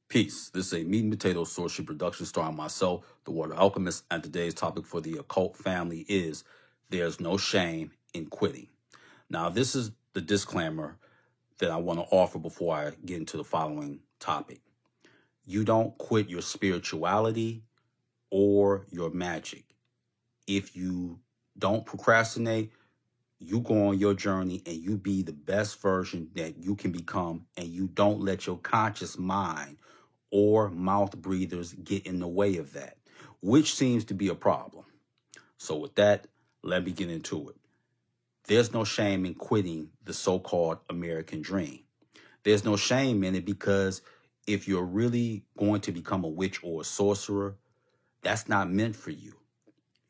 Peace. This is a meat and potato sorcery production starring myself, the Water Alchemist, and today's topic for the occult family is there's no shame in quitting. Now, this is the disclaimer that I want to offer before I get into the following topic. You don't quit your spirituality or your magic. If you don't procrastinate, you go on your journey and you be the best version that you can become, and you don't let your conscious mind or mouth breathers get in the way of that, which seems to be a problem. So with that, let me get into it. There's no shame in quitting the so-called American dream. There's no shame in it because if you're really going to become a witch or a sorcerer, that's not meant for you.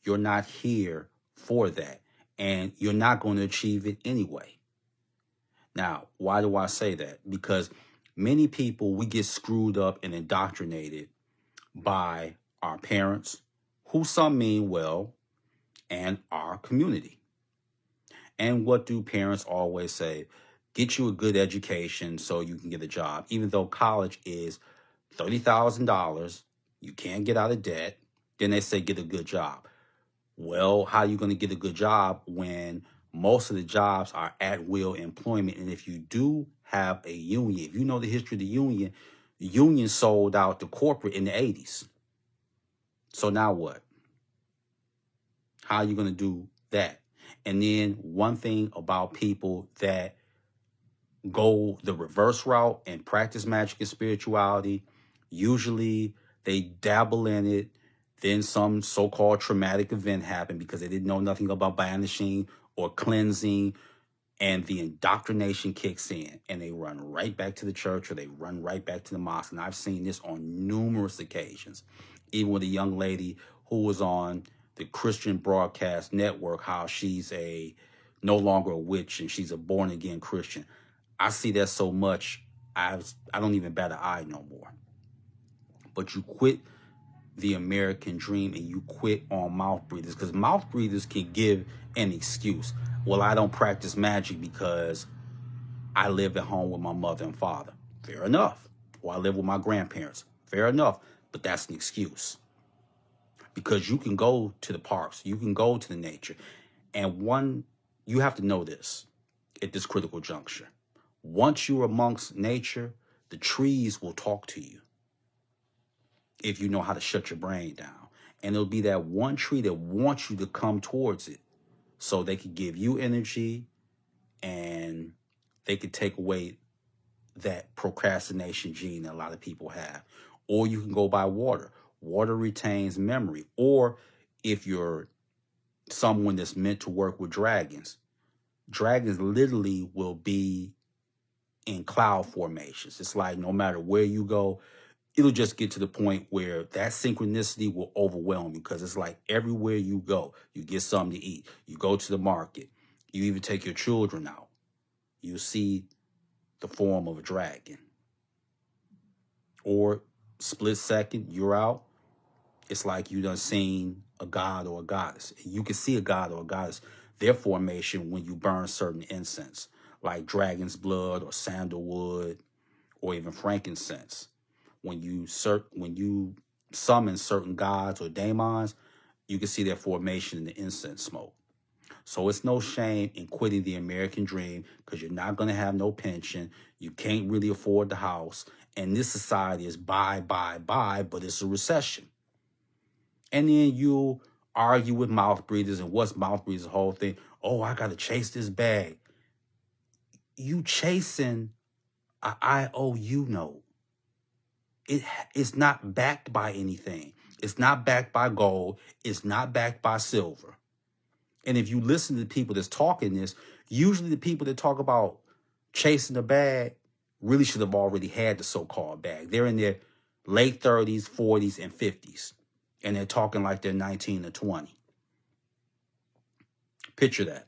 You're not here for that, and you're not going to achieve it anyway. Now, why do I say that? Because many people, we get screwed up and indoctrinated by our parents, who some mean well, and our community. And what do parents always say? Get you a good education so you can get a job. Even though college is $30,000, you can't get out of debt. Then they say get a good job. Well, how are you going to get a good job when most of the jobs are at-will employment? And if you do have a union, if you know the history of the union sold out to corporate in the 80s. So now what? How are you going to do that? And then one thing about people that go the reverse route and practice magic and spirituality, usually they dabble in it. Then some so-called traumatic event happened because they didn't know nothing about banishing or cleansing, and the indoctrination kicks in and they run right back to the church or they run right back to the mosque. And I've seen this on numerous occasions, even with a young lady who was on the Christian Broadcast Network, how she's no longer a witch and she's a born-again Christian. I see that so much, I don't even bat an eye no more. But you quit the American dream and you quit on mouth breathers, because mouth breathers can give an excuse. Well, I don't practice magic because I live at home with my mother and father. Fair enough. Or I live with my grandparents. Fair enough. But that's an excuse. Because you can go to the parks, you can go to the nature. And you have to know this at this critical juncture. Once you're amongst nature, the trees will talk to you if you know how to shut your brain down. And it'll be that one tree that wants you to come towards it so they can give you energy and they could take away that procrastination gene that a lot of people have. Or you can go by water. Water retains memory. Or if you're someone that's meant to work with dragons literally will be in cloud formations. It's like no matter where you go, it'll just get to the point where that synchronicity will overwhelm you, because it's like everywhere you go, you get something to eat. You go to the market. You even take your children out. You see the form of a dragon. Or split second, you're out. It's like you done seen a god or a goddess. You can see a god or a goddess, their formation, when you burn certain incense, like dragon's blood or sandalwood or even frankincense. When you summon certain gods or daemons, you can see their formation in the incense smoke. So it's no shame in quitting the American dream, because you're not going to have no pension. You can't really afford the house. And this society is buy, but it's a recession. And then you argue with mouth breathers. And what's mouth breathers? The whole thing. Oh, I got to chase this bag. You chasing an IOU note. It's not backed by anything. It's not backed by gold. It's not backed by silver. And if you listen to the people that's talking this, usually the people that talk about chasing the bag really should have already had the so-called bag. They're in their late 30s, 40s, and 50s. And they're talking like they're 19 or 20. Picture that.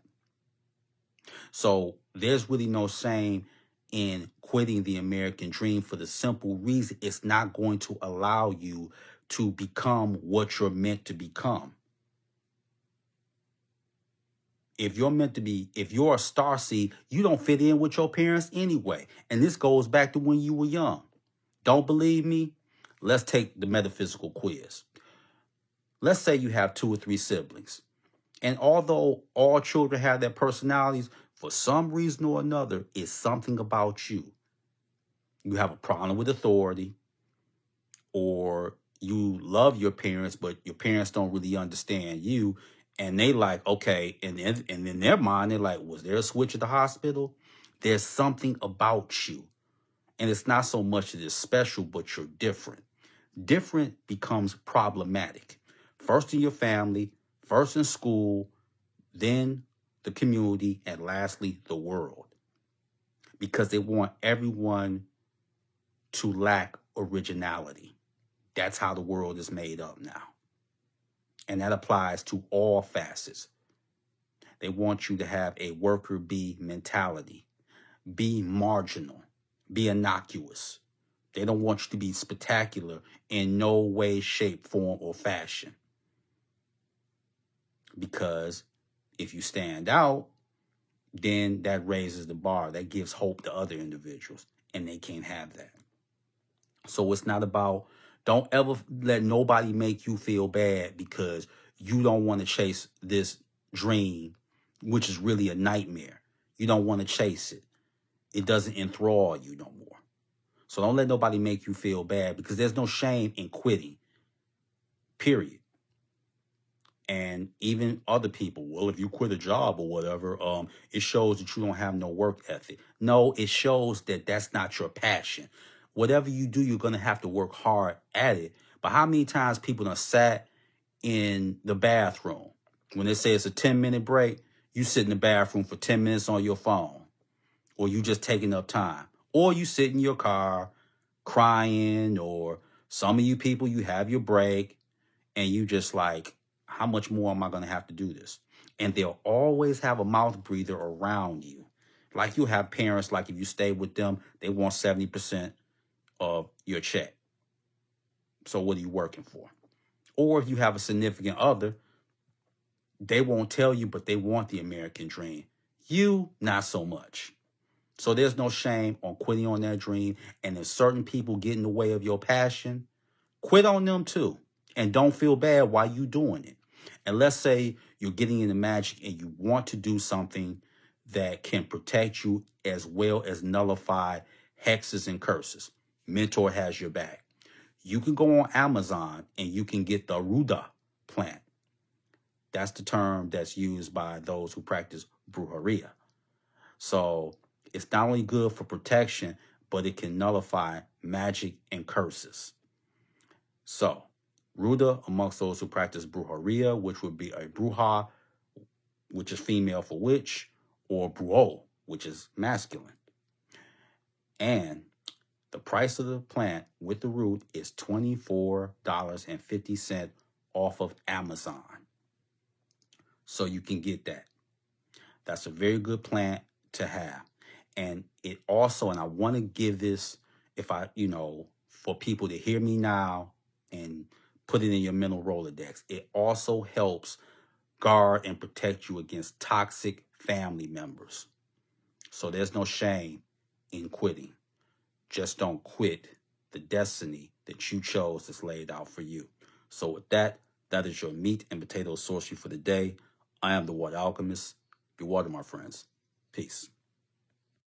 So there's really no shame in quitting the American dream, for the simple reason it's not going to allow you to become what you're meant to become. If you're a starseed, you don't fit in with your parents anyway. And this goes back to when you were young. Don't believe me? Let's take the metaphysical quiz. Let's say you have 2 or 3 siblings. And although all children have their personalities, for some reason or another, it's something about you. You have a problem with authority, or you love your parents, but your parents don't really understand you. And they like, okay, and in their mind, they're like, was there a switch at the hospital? There's something about you. And it's not so much that it's special, but you're different. Different becomes problematic. First in your family, first in school, then the community, and lastly, the world. Because they want everyone to lack originality. That's how the world is made up now. And that applies to all facets. They want you to have a worker bee mentality. Be marginal. Be innocuous. They don't want you to be spectacular in no way, shape, form, or fashion. Because if you stand out, then that raises the bar. That gives hope to other individuals, and they can't have that. So it's not about, don't ever let nobody make you feel bad because you don't want to chase this dream, which is really a nightmare. You don't want to chase it. It doesn't enthrall you no more. So don't let nobody make you feel bad, because there's no shame in quitting, period. And even other people, well, if you quit a job or whatever, it shows that you don't have no work ethic. No, it shows that that's not your passion. Whatever you do, you're going to have to work hard at it. But how many times people have sat in the bathroom when they say it's a 10-minute break, you sit in the bathroom for 10 minutes on your phone, or you just taking up time, or you sit in your car crying, or some of you people, you have your break and you just like, how much more am I going to have to do this? And they'll always have a mouth breather around you. Like you have parents, like if you stay with them, they want 70% of your check. So what are you working for? Or if you have a significant other, they won't tell you, but they want the American dream. You, not so much. So there's no shame on quitting on that dream. And if certain people get in the way of your passion, quit on them too. And don't feel bad while you're doing it. And let's say you're getting into magic and you want to do something that can protect you as well as nullify hexes and curses. Mentor has your back. You can go on Amazon and you can get the Ruda plant. That's the term that's used by those who practice brujeria. So it's not only good for protection, but it can nullify magic and curses. So Ruda, amongst those who practice brujeria, which would be a bruja, which is female for witch, or brujo, which is masculine. And the price of the plant with the root is $24.50 off of Amazon. So you can get that. That's a very good plant to have. And it also, and I want to give this, for people to hear me now and put it in your mental Rolodex. It also helps guard and protect you against toxic family members. So there's no shame in quitting. Just don't quit the destiny that you chose that's laid out for you. So with that, that is your meat and potato sorcery for the day. I am the Water Alchemist. Be water, my friends. Peace.